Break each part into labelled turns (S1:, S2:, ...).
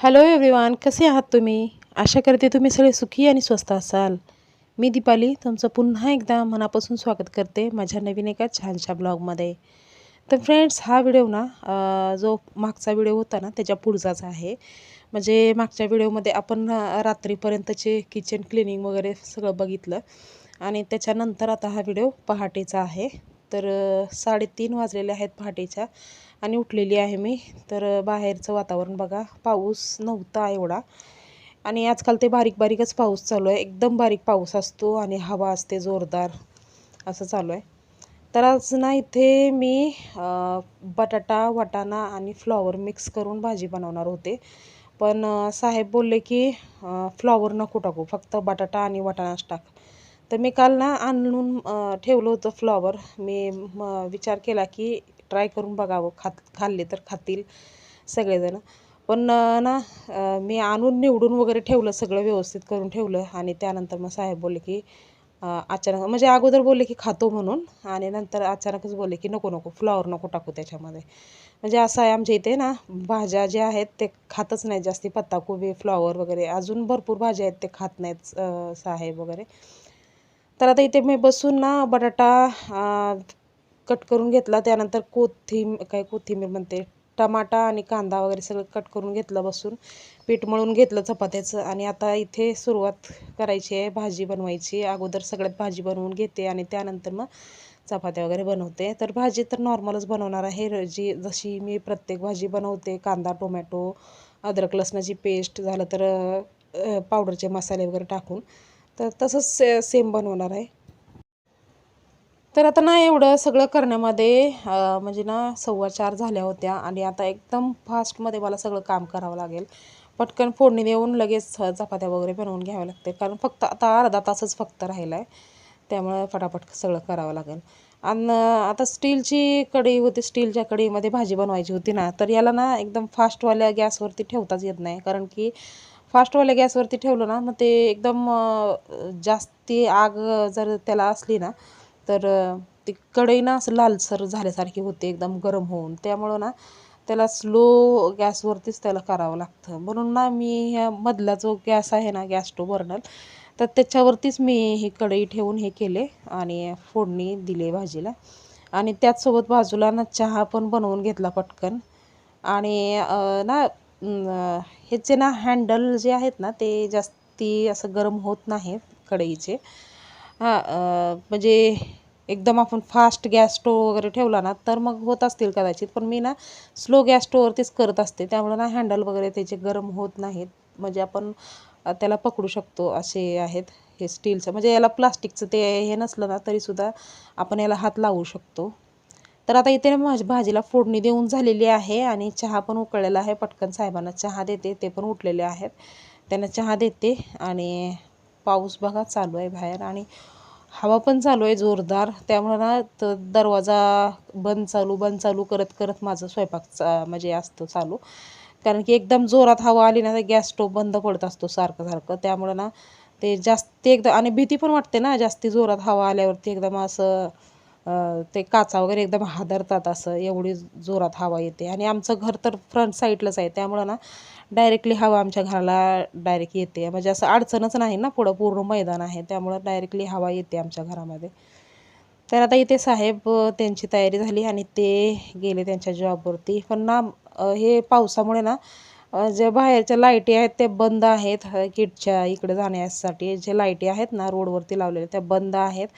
S1: Hello everyone, कसे आहात तुम्ही? आशा करते तुम्ही सगळे सुखी आणि स्वस्त असाल. मी दीपाली तुमचं पुन्हा एकदा मनापासून स्वागत करते माझ्या नवीन एका छानशा ब्लॉगमध्ये. तर फ्रेंड्स, हा व्हिडिओ ना जो मागचा व्हिडिओ होता ना त्याच्या पुढचाच आहे. म्हणजे मागच्या व्हिडिओमध्ये आपण रात्रीपर्यंतचे किचन क्लिनिंग वगैरे सगळं बघितलं आणि त्याच्यानंतर आता हा व्हिडिओ पहाटेचा आहे. तर 3:30 वाजलेले आहेत पहाटेच्या आणि उठलेली आहे मी. तर बाहेरचं वातावरण बघा, पाऊस नव्हता एवढा आणि आजकाल ते बारीक बारीकच पाऊस चालू आहे. एकदम बारीक पाऊस असतो आणि हवा असते जोरदार, असं चालू आहे. तर आज ना इथे मी बटाटा, वाटाणा आणि फ्लॉवर मिक्स करून भाजी बनवणार होते. पण साहेब बोलले की फ्लॉवर नको टाकू, फक्त बटाटा आणि वाटाणाच टाक. तर मी काल ना आणून ठेवलं होतं फ्लॉवर. मी विचार केला की ट्राय करून बघावं, खाल्ले तर खातील सगळेजण. पण मी आणून निवडून वगैरे ठेवलं, सगळं व्यवस्थित करून ठेवलं आणि त्यानंतर मग साहेब बोलले की अचानक, म्हणजे अगोदर बोलले की खातो म्हणून आणि नंतर अचानकच बोलले की नको नको, फ्लॉवर नको टाकू त्याच्यामध्ये. म्हणजे असं आहे आमच्या इथे ना, भाज्या ज्या आहेत ते खातच नाहीत जास्ती. पत्ताकोबी, फ्लॉवर वगैरे अजून भरपूर भाज्या आहेत ते खात नाहीत साहेब वगैरे. तर आता इथे मी बसून ना बटाटा कट करून घेतला. त्यानंतर कोथिंबीर म्हणते, टमाटा आणि कांदा वगैरे सगळं कट करून घेतलं बसून. पीठ मळून घेतलं चपात्याचं आणि आता इथे सुरुवात करायची आहे भाजी बनवायची. अगोदर सगळ्यात भाजी बनवून घेते आणि त्यानंतर मग चपात्या वगैरे बनवते. तर भाजी तर नॉर्मलच बनवणार आहे, जशी मी प्रत्येक भाजी बनवते. कांदा, टोमॅटो, अद्रक लसणाची पेस्ट, झालं तर पावडरचे मसाले वगैरे टाकून. तर तसंच सेम बनवणार आहे. तर आता ना एवढं सगळं करण्यामध्ये म्हणजे ना 3:15 झाल्या होत्या आणि आता एकदम फास्टमध्ये मला सगळं काम करावं लागेल. पटकन फोडणी देऊन लगेच चपात्या वगैरे बनवून घ्याव्या लागते, कारण फक्त आता अर्धा तासच फक्त राहिला आहे. त्यामुळं फटाफट सगळं करावं लागेल. आणि आता स्टीलची कढई होती, स्टीलच्या कढईमध्ये भाजी बनवायची होती ना, तर याला ना एकदम फास्टवाल्या गॅसवरती ठेवताच येत नाही. कारण की फास्टवाल्या गॅसवरती ठेवलं ना, मग ते एकदम जास्ती आग जर त्याला असली ना, तर ती कढई ना असं लालसर झाल्यासारखी होते एकदम गरम होऊन. त्यामुळं ना त्याला स्लो गॅसवरतीच त्याला करावं लागतं. म्हणून ना मी ह्या मधला जो गॅस आहे ना, गॅस स्टोव्ह बर्नर, तर त्याच्यावरतीच मी ही कढई ठेवून हे केले आणि फोडणी दिली भाजीला. आणि त्याचसोबत बाजूला ना चहा पण बनवून घेतला पटकन. आणि ह्याचे ना हँडल जे आहेत ना, ते जास्ती असं गरम होत नाहीत कढईचे. म्हणजे एकदम आपण फास्ट गॅस स्टोव्ह वगैरे ठेवला ना, तर मग होत असतील कदाचित. पण मी ना स्लो गॅस स्टोवरतीच करत असते, त्यामुळे ना हँडल वगैरे त्याचे गरम होत नाहीत. म्हणजे आपण त्याला पकडू शकतो असे आहेत हे स्टीलचं. म्हणजे याला प्लास्टिकचं ते हे नसलं ना तरीसुद्धा आपण याला हात लावू शकतो. तर आता इथे ना भाजीला फोडणी देऊन झालेली आहे आणि चहा पण उकळलेला आहे. पटकन साहेबांना चहा देते, ते पण उठलेले आहेत, त्यांना चहा देते. आणि पाऊस बघा चालू आहे बाहेर आणि हवा पण चालू आहे जोरदार. त्यामुळे ना दरवाजा बंद चालू करत करत माझं म्हणजे असतं चालू. कारण की एकदम जोरात हवा आली ना, तर गॅस स्टोव्ह बंद पडत असतो सारखं सारखं. त्यामुळं ना ते जास्ती एकदम, आणि भीती पण वाटते ना जास्ती जोरात हवा आल्यावरती. एकदम असं ते काचा वगैरे एकदम हादरतात, असं एवढी जोरात हवा येते. आणि आमचं घर तर फ्रंट साईडलाच आहे, त्यामुळं ना डायरेक्टली हवा आमच्या घराला डायरेक्ट येते. म्हणजे असं अडचणच नाही ना, पुढं पूर्ण मैदान आहे, त्यामुळं डायरेक्टली हवा येते आमच्या घरामध्ये. तर आता इथे साहेब त्यांची तयारी झाली आणि ते गेले त्यांच्या जॉबवरती. पण ना हे पावसामुळे ना ज्या बाहेरच्या लाईटी आहेत त्या बंद आहेत. किटच्या इकडे जाण्यासाठी जे लाईटी आहेत ना रोडवरती लावलेल्या, त्या बंद आहेत.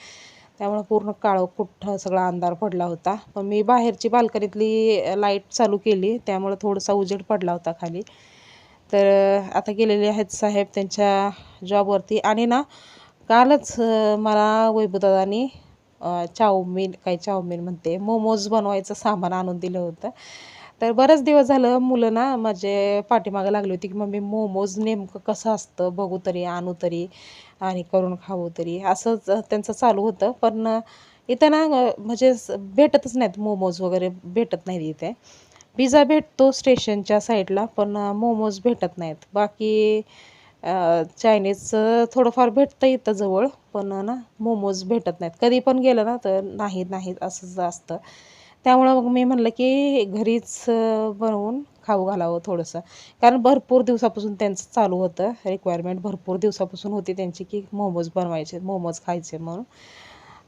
S1: त्यामुळे पूर्ण काळोख सगळा अंधार पडला होता. पण मी बाहेरची बाल्कनीतली लाईट चालू केली, त्यामुळे थोडासा उजेड पडला होता खाली. तर आता गेलेले आहेत साहेब त्यांच्या जॉबवरती. आणि ना कालच मला वैभवदादांनी चाऊमिन म्हणते, मोमोज बनवायचं सामान आणून दिलं होतं. तर बरेच दिवस झालं मुलं ना माझे पाठीमागं लागली होती की मम्मी मोमोज नेमकं कसं असतं बघू तरी, आणू तरी आणि करून खाऊ तरी, असंच त्यांचं चालू होतं. पण इथं ना म्हणजे भेटतच नाहीत मोमोज वगैरे, भेटत नाहीत इथे. पिझ्झा भेटतो स्टेशनच्या साईडला, पण मोमोज भेटत नाहीत. बाकी चायनीजचं थोडंफार भेटतं इथं जवळ, पण ना मोमोज भेटत नाहीत. कधी पण गेलं ना तर नाहीत नाहीत असंच असतं. त्यामुळं मग मी म्हणलं की घरीच बनवून खाऊ घालावं थोडंसं. कारण भरपूर दिवसापासून त्यांचं चालू होतं, रिक्वायरमेंट भरपूर दिवसापासून होती त्यांची की मोमोज बनवायचे, मोमोज खायचे म्हणून.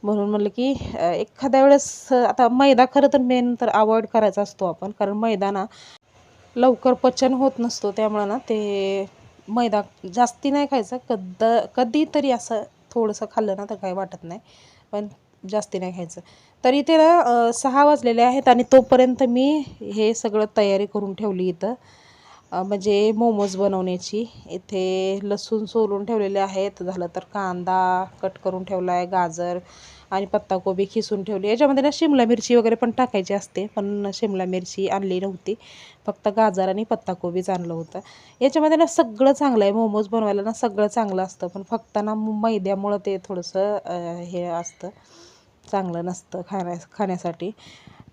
S1: म्हणून म्हणलं की एखाद्या वेळेस आता मैदा खरं तर मेन तर अवॉइड करायचा असतो आपण, कारण मैदा ना लवकर पचन होत नसतो. त्यामुळं ना ते मैदा जास्ती नाही खायचा. कधीतरी असं थोडंसं खाल्लं ना तर काही वाटत नाही, पण जास्ती नाही खायचं. तर इथे ना 6 वाजलेले आहेत आणि तोपर्यंत मी हे सगळं तयारी करून ठेवली इथं. म्हणजे मोमोज बनवण्याची. इथे लसूण सोलून ठेवलेले आहेत. झालं तर कांदा कट करून ठेवला आहे, गाजर आणि पत्ताकोबी खिसून ठेवली. याच्यामध्ये ना शिमला मिरची वगैरे पण टाकायची असते, पण शिमला मिरची आणली नव्हती. फक्त गाजर आणि पत्ताकोबीच आणलं होतं. याच्यामध्ये ना सगळं चांगलं आहे. मोमोज बनवायला ना सगळं चांगलं असतं, पण फक्त ना मैद्यामुळं ते थोडंसं हे असतं, चांगलं नसतं खाण्यासाठी.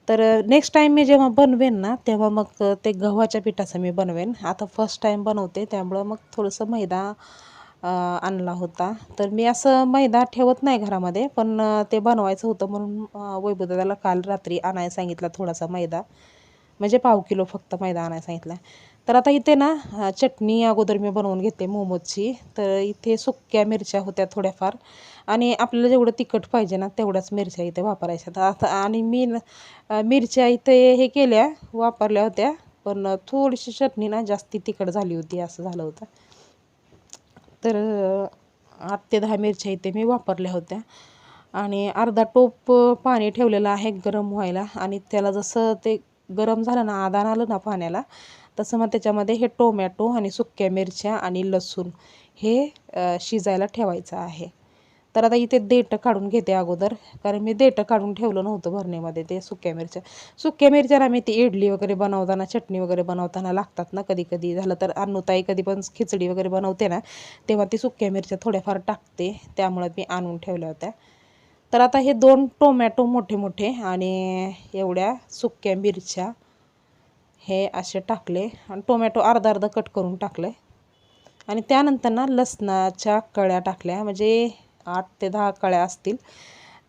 S1: तर नेक्स्ट टाईम मी जेव्हा बनवेन ना, तेव्हा मग ते गव्हाच्या पिठाचं मी बनवेन. आता फर्स्ट टाईम बनवते, त्यामुळं मग थोडंसं मैदा आणला होता. तर मी असं मैदा ठेवत नाही घरामध्ये, पण ते बनवायचं होतं म्हणून वैभवदादाला काल रात्री आणायला सांगितला थोडासा मैदा. म्हणजे पाव किलो फक्त मैदा आणायला सांगितला. तर आता इथे ना चटणी अगोदर मी बनवून घेते मोमोजची. तर इथे सुक्या मिरच्या होत्या थोड्याफार आणि आपल्याला जेवढं तिखट पाहिजे ना तेवढ्याच मिरच्या इथे वापरायच्या. तर आता आणि मी मिरच्या इथे हे केल्या, वापरल्या होत्या, पण थोडीशी चटणी ना जास्ती तिखट झाली होती, असं झालं होतं. तर 8 ते 10 मिरच्या इथे मी वापरल्या होत्या आणि अर्धा टोप पाणी ठेवलेलं आहे गरम व्हायला आणि त्याला जसं ते गरम झालं ना, आदान आलं ना पाण्याला, तसं मग त्याच्यामध्ये हे टोमॅटो आणि सुक्या मिरच्या आणि लसूण हे शिजायला ठेवायचं आहे. तर आता इथे देठं काढून घेते अगोदर, कारण मी देठं काढून ठेवलं नव्हतं भरणीमध्ये ते सुक्या मिरच्या. सुक्या मिरच्या ना मी ती इडली वगैरे बनवताना, चटणी वगैरे बनवताना लागतात ना कधी कधी. झालं तर अन्नूताई कधी पण खिचडी वगैरे बनवते ना, तेव्हा ती सुक्या मिरच्या थोड्याफार टाकते, त्यामुळे मी आणून ठेवल्या होत्या. तर आता हे 2 टोमॅटो मोठे मोठे आणि एवढ्या सुक्या मिरच्या हे असे टाकले आणि टोमॅटो अर्धा अर्धा कट करून टाकले आणि त्यानंतर ना लसणाच्या कळ्या टाकल्या, म्हणजे 8 ते 10 कळ्या असतील.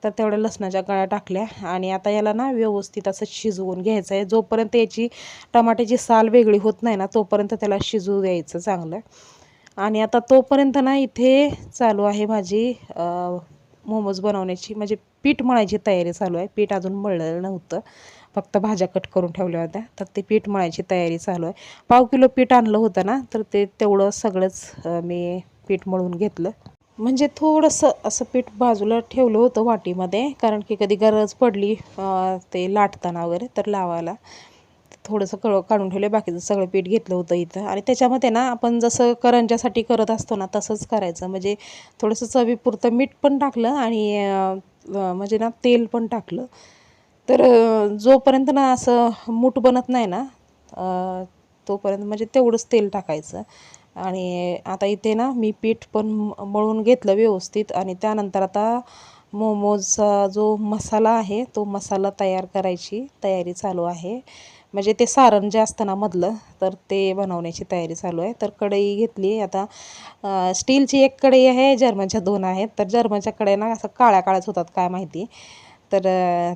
S1: तर तेवढ्या लसणाच्या कळ्या टाकल्या आणि आता याला ना व्यवस्थित असं शिजवून घ्यायचं आहे. जोपर्यंत याची टमाट्याची साल वेगळी होत नाही ना, तोपर्यंत त्याला शिजवू द्यायचं चांगलं. आणि आता तोपर्यंत ना इथे चालू आहे माझी मोमोज बनवण्याची, म्हणजे पीठ मळायची तयारी चालू आहे. पीठ अजून मळलेलं नव्हतं, फक्त भाज्या कट करून ठेवल्या होत्या. तर ते पीठ मळायची तयारी चालू आहे. पाव किलो पीठ आणलं होतं ना, तर ते तेवढं सगळंच मी पीठ मळून घेतलं. म्हणजे थोडंसं असं पीठ बाजूला ठेवलं होतं वाटीमध्ये, कारण की कधी गरज पडली ते लाटताना वगैरे तर लावायला. थोडंसं काढून ठेवलं. बाकीचं सगळं पीठ घेतलं होतं इथं आणि त्याच्यामध्ये ना आपण जसं करंज्यासाठी करत असतो ना तसंच करायचं. म्हणजे थोडंसं चवीपुरतं मीठ पण टाकलं आणि म्हणजे ना तेल पण टाकलं. तर जोपर्यंत ना असं मूठ बनत नाही ना तोपर्यंत म्हणजे तेवढंच तेल टाकायचं. आणि आता इथे ना मी पीठ पण मळून घेतलं व्यवस्थित आणि त्यानंतर आता मोमोजचा जो मसाला आहे तो मसाला तयार करायची तयारी चालू आहे. म्हणजे ते सारण जे असतं ना मधलं, तर ते बनवण्याची तयारी चालू आहे. तर कढई घेतली आता. स्टीलची एक कढई आहे, जर्मनच्या 2 आहेत. तर जर्मनच्या कढई ना असं काळ्या काळ्याच होतात काय माहिती, तर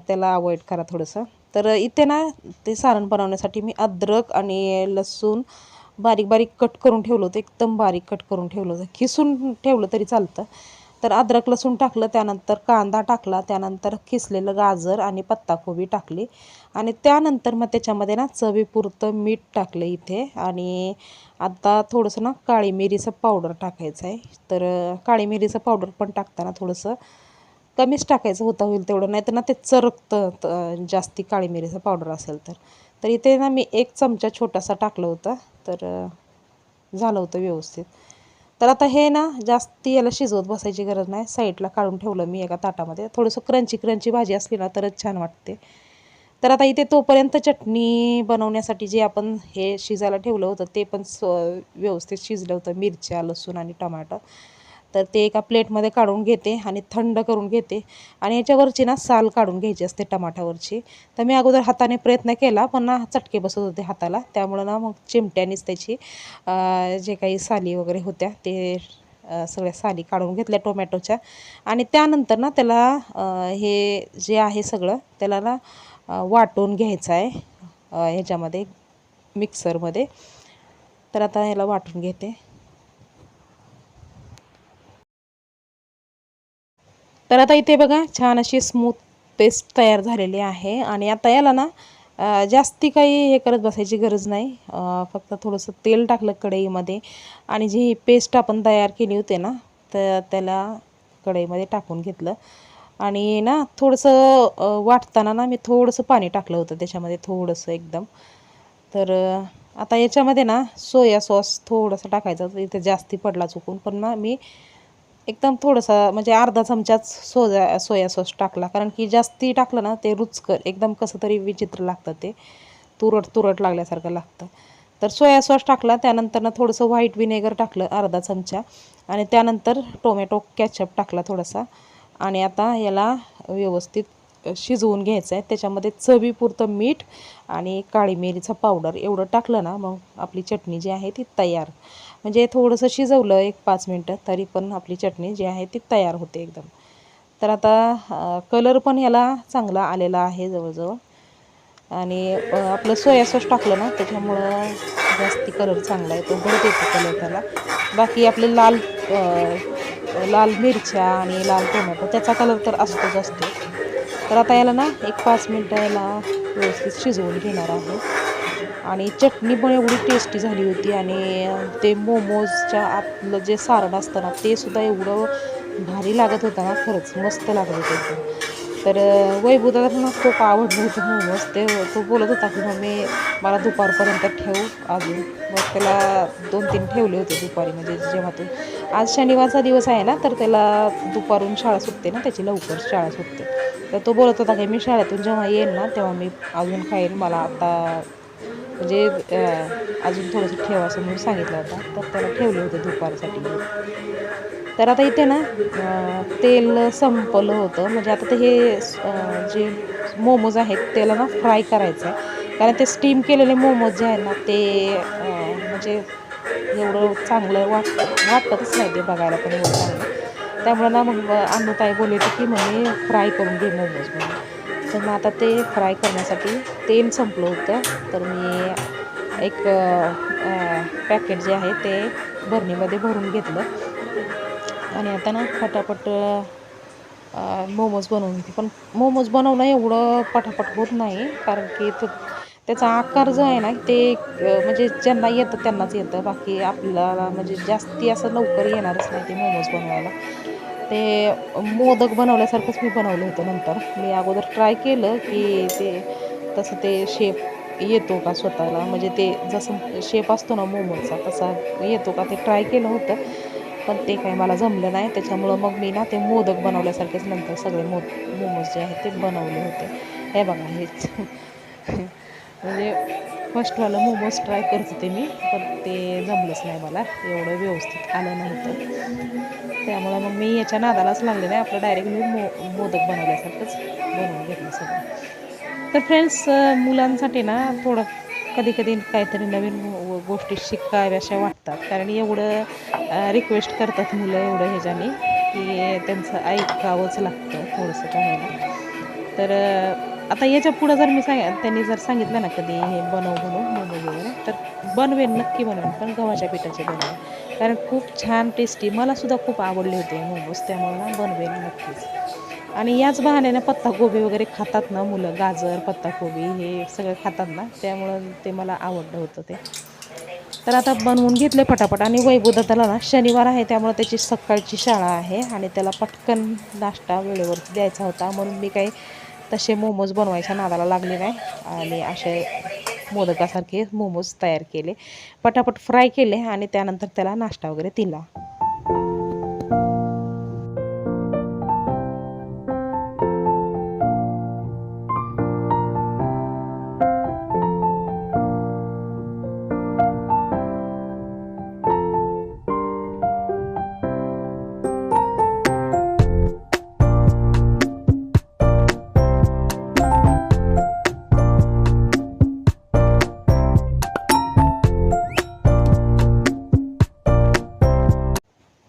S1: त्याला अवॉइड करा थोडंसं. तर इथे ना ते सारण बनवण्यासाठी मी अद्रक आणि लसूण बारीक बारीक कट करून ठेवलं होतं, एकदम बारीक कट करून ठेवलं होतं, किसून ठेवलं तरी चालतं. तर अद्रक लसूण टाकलं, त्यानंतर कांदा टाकला, त्यानंतर किसलेलं गाजर आणि पत्ताकोबी टाकली आणि त्यानंतर मग त्याच्यामध्ये ना चवीपुरतं मीठ टाकलं इथे आणि आता थोडंसं ना काळी मिरीचं पावडर टाकायचं आहे. तर काळी मिरीचं पावडर पण टाकताना थोडंसं कमीच टाकायचं होता होईल तेवढं, नाही तर ना ते चरकतं जास्ती काळी मिरीचं पावडर असेल तर. तर इथे ना मी 1 चमचा छोटासा टाकलं होतं, तर झालं होतं व्यवस्थित. तर आता हे ना जास्ती याला शिजवत बसायची गरज नाही, साईडला काढून ठेवलं मी एका ताटामध्ये. थोडंसं क्रंची क्रंची भाजी असली ना तरच छान वाटते. तर आता इथे तोपर्यंत चटणी बनवण्यासाठी जे आपण हे शिजायला ठेवलं होतं ते पण व्यवस्थित शिजलं होतं, मिरच्या, लसूण आणि टमाटर. तर ते एका प्लेटमध्ये काढून घेते आणि थंड करून घेते आणि याच्यावरची ना साल काढून घ्यायची असते टमाटावरची. तर मी अगोदर हाताने प्रयत्न केला, पण ना चटके बसत होते हाताला, त्यामुळं ना मग चिमट्यानेच त्याची जे काही साली वगैरे होत्या ते सगळ्या साली काढून घेतल्या टोमॅटोच्या आणि त्यानंतर ना त्याला हे जे आहे सगळं त्याला ना वाटून घ्यायचा आहे ह्याच्यामध्ये मिक्सरमध्ये. तर आता ह्याला वाटून घेते. तर आता इथे बघा छान अशी स्मूथ पेस्ट तयार झालेली आहे. आणि आता याला ना जास्ती काही हे करत बसायची गरज नाही. फक्त थोडंसं तेल टाकलं कढईमध्ये आणि जी पेस्ट आपण तयार केली होती ना तर त्याला कढईमध्ये टाकून घेतलं. आणि ना थोडंसं वाटताना ना मी थोडंसं पाणी टाकलं होतं त्याच्यामध्ये थोडंसं एकदम. तर आता याच्यामध्ये ना सोया सॉस थोडंसं टाकायचं. इथे जास्ती पडला चुकून, पण ना मी एकदम थोडंसं म्हणजे अर्धा चमचाच सोया सॉस टाकला. कारण की जास्ती टाकलं ना ते रुचकर एकदम कसं तरी विचित्र लागतं, ते तुरट तुरट लागल्यासारखं लागतं. तर सोया सॉस टाकला. त्यानंतर थोडंसं व्हाईट विनेगर टाकलं अर्धा चमचा. आणि त्यानंतर टोमॅटो कॅचअप टाकला थोडासा. आणि आता याला व्यवस्थित शिजवून घ्यायचं आहे. त्याच्यामध्ये चवीपुरतं मीठ आणि काळी मिरीचा पावडर एवढं टाकलं ना मग आपली चटणी जी आहे ती तयार. म्हणजे थोडंसं शिजवलं एक 5 मिनटं तरी पण आपली चटणी जी आहे ती तयार होते एकदम. तर आता कलर पण याला चांगला आलेला आहे जवळजवळ. आणि आपलं सोया सॉस टाकलं ना त्याच्यामुळं जास्ती कलर चांगला येतो, भरत येतो कलर त्याला. बाकी आपले लाल मिरच्या आणि लाल टोमॅटो त्याचा कलर तर असतोच असतो. तर आता याला ना एक 5 मिनटं याला व्यवस्थित शिजवून घेणार आहे. आणि चटणी पण एवढी टेस्टी झाली होती. आणि ते मोमोजच्या आतलं जे सारण असतं ना ते सुद्धा एवढं भारी लागत होतं ना, खरंच मस्त लागत होतं एकदम. तर वैभवदादांना खूप आवडलं होतं मोमोज. तो बोलत होता की मम्मी मला दुपारपर्यंत ठेवू अजून. मग त्याला 2-3 ठेवले होते दुपारी, म्हणजे जेव्हा तो आज शनिवारचा दिवस आहे ना तर त्याला दुपारून शाळा सुटते ना, त्याची लवकर शाळा सुटते. तर तो बोलत होता की मी शाळेतून जेव्हा येईल ना तेव्हा मी अजून खाईल, मला आता म्हणजे अजून थोडंसं ठेव असं म्हणून सांगितलं होता. तर त्याला ठेवले होते दुपारसाठी. तर आता इथे ना तेल संपलं होतं. म्हणजे आता ते हे जे मोमोज आहेत त्याला ना फ्राय करायचं आहे. कारण ते स्टीम केलेले मोमोज जे आहेत ना ते म्हणजे एवढं चांगलं वाटतच नाही ते बघायला पण एवढं चांगलं. त्यामुळे ना मग अन्नूताई बोलली होती की मम्मी फ्राय करून घे मोमोज म्हणून. तर मग आता ते फ्राय करण्यासाठी तेल संपलं होतं. तर मी एक पॅकेट जे आहे ते भरणीमध्ये भरून घेतलं. आणि आता ना पटापट मोमोज बनवून घेते. पण मोमोज बनवणं एवढं पटापट होत नाही, कारण की त्याचा आकार जो आहे ना ते म्हणजे ज्यांना येतं त्यांनाच येतं. बाकी आपल्याला म्हणजे जास्ती असं लवकर येणारच नाही ते मोमोज बनवायला. ते मोदक बनवल्यासारखंच मी बनवलं होतं. नंतर मी अगोदर ट्राय केलं की तसं ते शेप येतो का स्वतःला, म्हणजे ते जसं शेप असतो ना मोमोजचा तसा येतो का ते ट्राय केलं होतं. पण ते काही मला जमलं नाही. त्याच्यामुळं मग मी ना ते मोदक बनवल्यासारखेच नंतर सगळे मोमोज जे आहेत ते बनवले होते. हे बघा हेच म्हणजे फर्स्टवालं मोमोज ट्राय करत होते मी, पण ते जमलंच नाही मला, एवढं व्यवस्थित आलं नव्हतं. त्यामुळं मग मी याच्या नादालाच लागले नाही, आपलं डायरेक्टली मोदक बनवल्यासारखंच बनवून घेतलं सगळं. तर फ्रेंड्स, मुलांसाठी ना थोडं कधी कधी काहीतरी नवीन गोष्टी शिकाव्याशा वाटतात. कारण एवढं रिक्वेस्ट करतात मुलं एवढं ह्याच्याने की त्यांचं ऐकावंच लागतं थोडंसं काय ना. तर आता याच्या पुढं जर त्यांनी जर सांगितलं ना कधी हे बनव म्हणून मोमोज वगैरे, तर बनवेन, नक्की बनवेन, पण गव्हाच्या पिठाचे बनवेन. कारण खूप छान टेस्टी, मलासुद्धा खूप आवडले होते मोमोज, त्यामुळे ना बनवेन नक्कीच. आणि याच बहाण्याने पत्ताकोबी वगैरे खातात ना मुलं, गाजर पत्ताकोबी हे सगळं खातात ना, त्यामुळं ते मला आवडलं होतं ते. तर आता बनवून घेतले पटापट. आणि वैभवदादाला ना शनिवार आहे त्यामुळे त्याची सकाळची शाळा आहे आणि त्याला पटकन नाश्ता वेळेवरती द्यायचा होता, म्हणून मी काही तसे मोमोज बनवायच्या नादाला लागले नाही. आणि असे मोदकासारखे मोमोज तयार केले, पटापट फ्राय केले आणि त्यानंतर त्याला नाश्ता वगैरे दिला.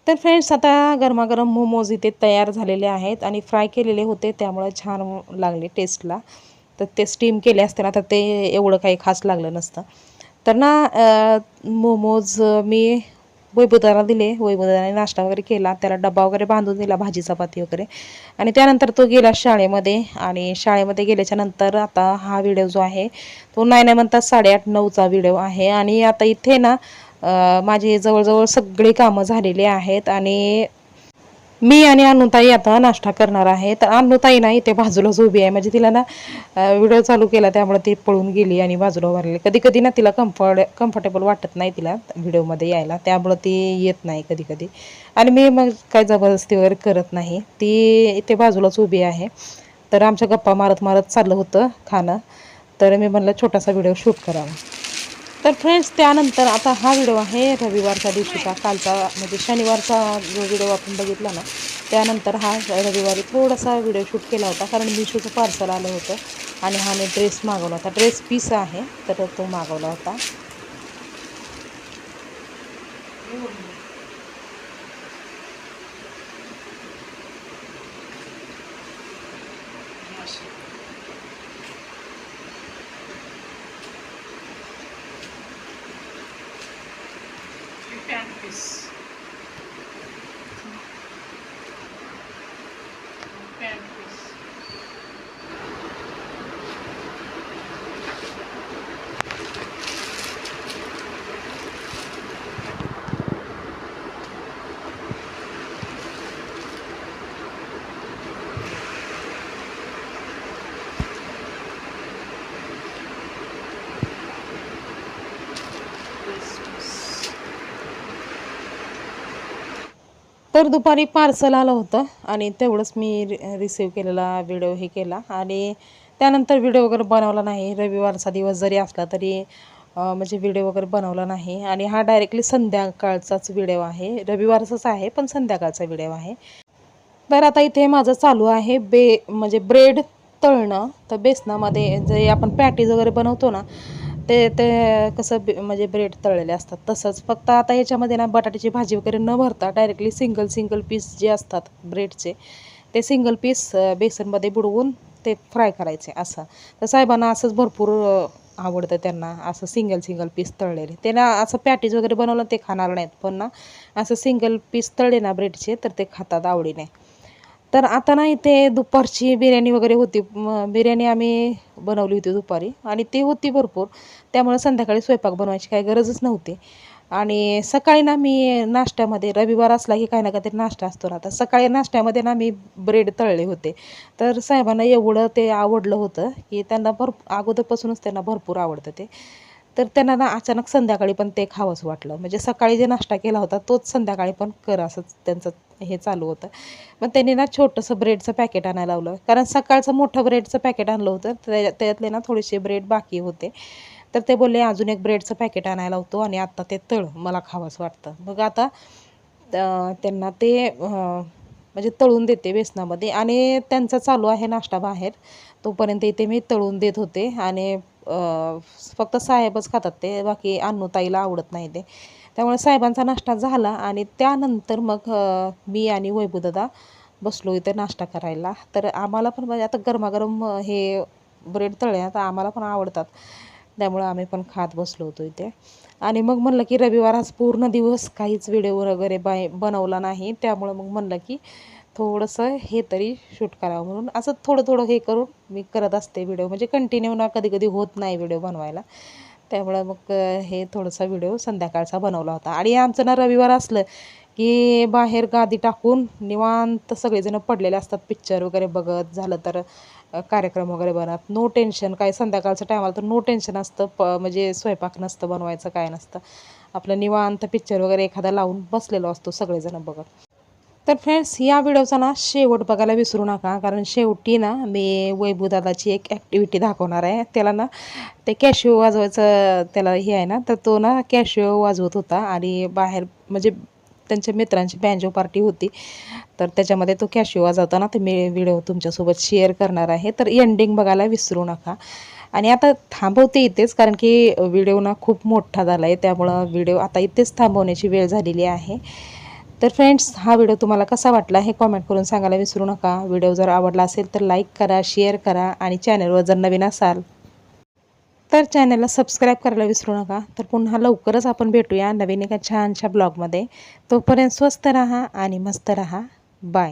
S1: तर फ्रेंड्स, आता गरमागरम मोमोज इथे तयार झालेले आहेत आणि फ्राय केलेले होते त्यामुळे छान लागले टेस्टला. तर ते स्टीम केले असते ना तर ते एवढं काही खास लागलं नसतं. तर ना मोमोज मी वैभवदाला दिले. वैभवदाने नाश्ता वगैरे केला, त्याला डबा वगैरे बांधून दिला, भाजी चपाती वगैरे. आणि त्यानंतर तो गेला शाळेमध्ये. आणि शाळेमध्ये गेल्याच्या नंतर आता हा व्हिडिओ जो आहे तो नाही म्हणतात 8:30-9चा व्हिडिओ आहे. आणि आता इथे ना माझी जवळजवळ सगळी कामं झालेली आहेत आणि मी आणि अनुताई आता नाश्ता करणार आहे. तर अनुताई ना इथे बाजूलाच उभी आहे, म्हणजे तिला ना व्हिडिओ चालू केला त्यामुळे ती पळून गेली आणि बाजूला उभारली. कधी कधी ना तिला कम्फर्टेबल वाटत नाही तिला व्हिडिओमध्ये यायला, त्यामुळं ती येत नाही कधी कधी. आणि मी मग काय जबरदस्ती वगैरे करत नाही, ती इथे बाजूलाच उभी आहे. तर आमच्या गप्पा मारत मारत चाललं होतं खाणं, तर मी म्हणलं छोटासा व्हिडिओ शूट करावा. तर फ्रेंड्स त्यानंतर आता हा व्हिडिओ आहे रविवारच्या दिवशीचा, कालचा म्हणजे शनिवारचा जो व्हिडिओ आपण बघितला ना त्यानंतर हा रविवारी थोडासा व्हिडिओ शूट केला होता, कारण मिशोचं पार्सल आलं होतं आणि हा मी ड्रेस मागवला होता. ड्रेस पीस आहे तर तो मागवला होता. पॅन्ट पीस तर दुपारी पार्सल आलं होतं आणि तेवढंच मी रिसीव केलेला व्हिडिओ हे केला. आणि त्यानंतर व्हिडिओ वगैरे बनवला नाही. रविवारचा दिवस जरी असला तरी म्हणजे व्हिडिओ वगैरे बनवला नाही. आणि हा डायरेक्टली संध्याकाळचाच व्हिडिओ आहे, रविवारचाच आहे पण संध्याकाळचा व्हिडिओ आहे. तर आता इथे माझं चालू आहे म्हणजे ब्रेड तळणं. तर बेसनामध्ये जे आपण पॅटीज वगैरे बनवतो ना ते ते कसं म्हणजे ब्रेड तळलेले असतात तसंच, फक्त आता ह्याच्यामध्ये ना बटाट्याची भाजी वगैरे न भरता डायरेक्टली सिंगल पीस जे असतात ब्रेडचे ते सिंगल पीस बेसनमध्ये बुडवून ते फ्राय करायचे असं. तर साहेबांना असंच भरपूर आवडतं, त्यांना असं सिंगल पीस तळलेले. ते ना असं पॅटीज वगैरे बनवलं ते खाणार नाहीत, पण ना असं सिंगल पीस तळले ना ब्रेडचे तर ते खातात आवडीने. तर आता ना इथे दुपारची बिर्याणी वगैरे होती, बिर्याणी आम्ही बनवली होती दुपारी आणि ती होती भरपूर, त्यामुळे संध्याकाळी स्वयंपाक बनवायची काही गरजच नव्हती. आणि सकाळी ना मी नाश्त्यामध्ये, रविवार असला की काही ना काहीतरी नाश्ता असतो ना, तर सकाळी नाश्त्यामध्ये ना मी ब्रेड तळले होते. तर साहेबांना एवढं ते आवडलं होतं की त्यांना अगोदरपासूनच त्यांना भरपूर आवडतं ते. तर त्यांना ना अचानक संध्याकाळी पण ते खावंसं वाटलं, म्हणजे सकाळी जे नाश्ता केला होता तोच संध्याकाळी पण कर असंच त्यांचं हे चालू होतं. मग त्यांनी ना छोटंसं ब्रेडचं पॅकेट आणायला लावलं, कारण सकाळचं मोठं ब्रेडचं पॅकेट आणलं होतं त्यातले ना थोडेसे ब्रेड बाकी होते. तर ते बोलले अजून एक ब्रेडचं पॅकेट आणायला लावतो आणि आत्ता ते तळ, मला खावंसं वाटतं. मग आता त्यांना ते म्हणजे तळून देते बेसनामध्ये. आणि त्यांचा चालू आहे नाश्ता बाहेर, तोपर्यंत इथे मी तळून देत होते. आणि फक्त साहेबच खातात ते, बाकी अन्नूताईला आवडत नाही ते. त्यामुळे साहेबांचा नाश्ता झाला आणि त्यानंतर मग मी आणि वैभवदादा बसलो इथे नाश्ता करायला. तर आम्हाला पण म्हणजे आता गरमागरम हे ब्रेड तळले आता आम्हाला पण आवडतात, त्यामुळं आम्ही पण खात बसलो होतो इथे. आणि मग म्हणलं की रविवार आज पूर्ण दिवस काहीच व्हिडिओ वगैरे बनवला नाही, त्यामुळं मग म्हणलं की थोडंसं हे तरी शूट करावं म्हणून असं थोडं थोडं हे करून मी करत असते व्हिडिओ, म्हणजे कंटिन्यू ना कधी कधी होत नाही व्हिडिओ बनवायला. त्यामुळं मग हे थोडासा व्हिडिओ संध्याकाळचा बनवला होता. आणि आमचं ना रविवार असलं की बाहेर गादी टाकून निवांत सगळेजण पडलेले असतात, पिक्चर वगैरे बघत, झालं तर कार्यक्रम वगैरे बनत, नो टेन्शन काय. संध्याकाळचं टायमाला तर नो टेन्शन असतं, म्हणजे स्वयंपाक नसतं बनवायचं, काय नसतं, आपलं निवांत पिक्चर वगैरे एखादा लावून बसलेलो असतो सगळेजण बघत. तर फ्रेंड्स या व्हिडिओचा ना शेवट बघायला विसरू नका, कारण शेवटी ना मी वैभवदादाची एक ॲक्टिव्हिटी दाखवणार आहे. त्याला ना ते कॅशिओ वाजवायचं त्याला हे आहे ना, तर तो ना कॅशिओ वाजवत होता आणि बाहेर म्हणजे त्यांच्या मित्रांची बँजो पार्टी होती, तर त्याच्यामध्ये तो कॅशिओ वाजवताना ते मी व्हिडिओ तुमच्यासोबत शेअर करणार आहे. तर एंडिंग बघायला विसरू नका. आणि आता थांबवते इथेच, कारण की व्हिडिओ ना खूप मोठा झाला आहे, त्यामुळं व्हिडिओ आता इथेच थांबवण्याची वेळ झालेली आहे. तर फ्रेंड्स, हा व्हिडिओ तुम्हाला कसा वाटला हे कॉमेंट करून सांगायला विसरू नका. व्हिडिओ जर आवडला असेल तर लाईक करा, शेअर करा आणि चॅनलवर जर नवीन असाल तर चॅनलला सबस्क्राईब करायला विसरू नका. तर पुन्हा लवकरच आपण भेटूया नवीन एका छानशा ब्लॉगमध्ये. तोपर्यंत स्वस्त राहा आणि मस्त राहा. बाय.